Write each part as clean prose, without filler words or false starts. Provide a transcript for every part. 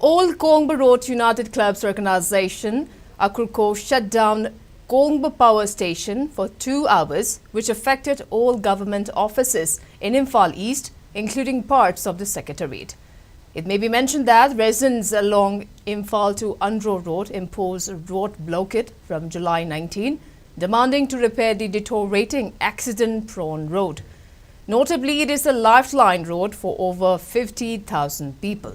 All Kongba Road United Clubs Organization, Akrudo, shut down Kongba Power Station for 2 hours, which affected all government offices in Imphal East, including parts of the Secretariat. It may be mentioned that residents along Imphal to Akrudo Road imposed a road blockade from July 19, demanding to repair the deteriorating accident-prone road. Notably, it is a lifeline road for over 50,000 people.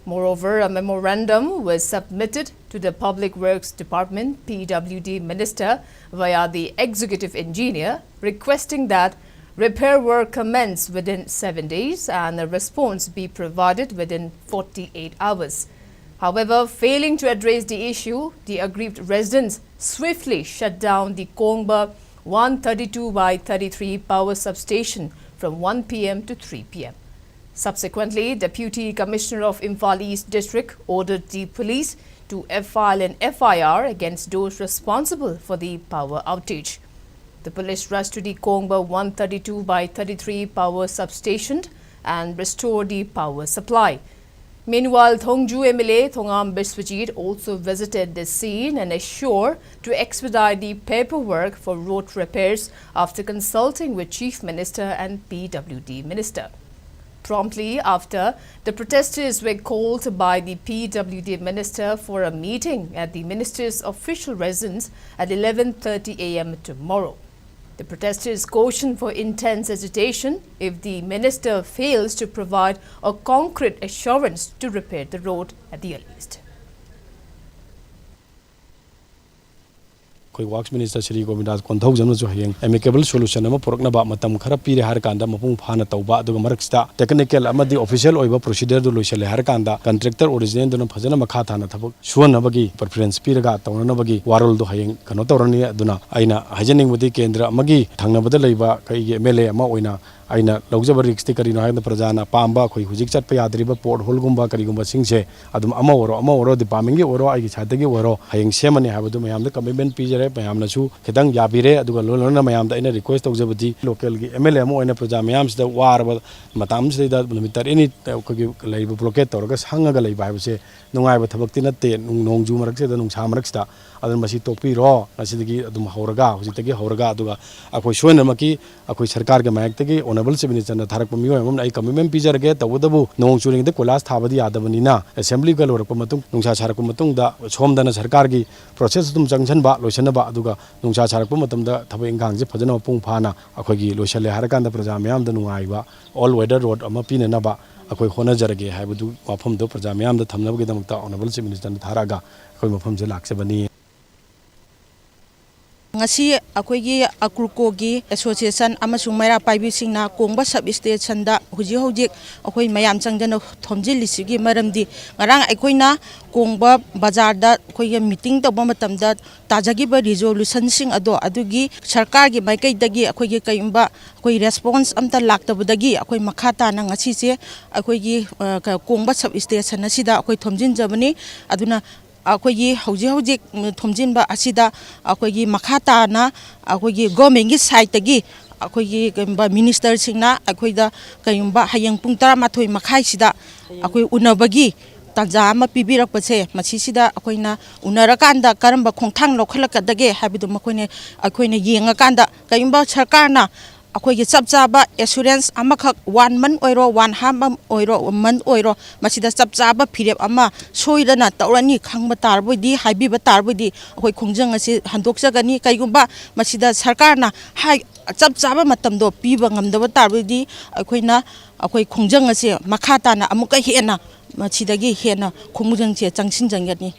Moreover, a memorandum was submitted to the Public Works Department (PWD) Minister via the Executive Engineer, requesting that repair work commence within 7 days and a response be provided within 48 hours. However, failing to address the issue, the aggrieved residents swiftly shut down the Kongba 132/33 power substation from 1 p.m. to 3 p.m. Subsequently, Deputy Commissioner of Imphal East District ordered the police to file an FIR against those responsible for the power outage. The police rushed to the Kongba 132/33 power substation and restored the power supply. Meanwhile, Thongju MLA Thongam Biswajit also visited the scene and assured to expedite the paperwork for road repairs after consulting with Chief Minister and PWD Minister. Promptly after, the protesters were called by the PWD Minister for a meeting at the Minister's official residence at 11:30 a.m. tomorrow. The protesters cautioned for intense agitation if the Minister fails to provide a concrete assurance to repair the road at the earliest. Works Minister Shri Govt Konthau Jamsu Hayeng amicable solution ama poroknaba matam khara pire har kanda mapung phana tauba aduga maraksta technical amadi official oiba procedure du loisale har kanda contractor original duna phajana makha thana thabak suanabagi preference piraga tawnanabagi warol du hayeng kano tawrani aduna aina hajaning mudi kendra amagi thangnabada leiba kai MLA ama oina aina laujaba risk ti karino haina prajana pamba khoi hujik chatpa yadriba port hole gumba karigumba singse adum ama oro di pamingi oro ai chadagi oro hayeng semani habadu mayam da commitment pijare mayam na su khedang yabire aduga lolona mayam da ina request tawjabadi local gi MLA ama oina praja mayam sida warba matam sida mitar ini ko leiba blockade torga sangaga leiba habse nungai ba thabakti natte nongju marak se da nungsa marak sida adun masi topi ro nasidagi adum horaga hujitagi horaga aduga akoi soina maki akoi sarkar ga mayak tagi honorable chief minister na tharak pamiyo amam ai commitment pijarage tawdabu nong churing de kolas thabadi yadabanina assembly ga lorap matung nungsa charak matung da somdana sarkar gi process tum jangchan ba loisana ba aduga nungsa charak matum da thabai ingang je phajana pung phana akoi gi loisale harakan da praja mayam da nungai ba all weather road ama pina na ba akoi khona jarage haibadu mafam do praja mayam da thamnab gi damakta honorable chief minister na tharaga akoi mafam je laksebani ngasi akoigi Akrudo gi association amasung maira paibi singna Kongba sub station da huji akoi mayam changdana thomjilisigi maramdi ngarang akoina Kongba bazar da akoigi meeting tawba matamda tajagi ba resolution sing ado adugi sarkar gi maikai dagi akoigi kaimba akoi response amta laktabudagi akoi makhata na ngasi se akoigi Kongba sub station asida akoi thomjin jabani aduna akoigi hauji thomjinba asida akoigi makhata na akoigi government gi side tagi akoigi kemba minister singna akoida kayumba hayang pung 12 makhai sida akoi unabagi tanja ama pibirak pase machi sida akoina unarakanda karamba khongthang lokhalakadage habidu makoine akoina yenga kanda kayumba sarkarna akoigi chapchaba assurance amakha 1 month oiro 1.5 oiro month oiro masida chapchaba phirep ama soirana tawrani khangba tarbodi haibiba tarbodi akoi khongjang ase handokjagani kaigumba masida sarkarna hai chapchaba matamdo piba ngamdaba tarbodi akoina akoi khongjang ase makhata na amuka hena masidagi hena khongjang che changsin janggani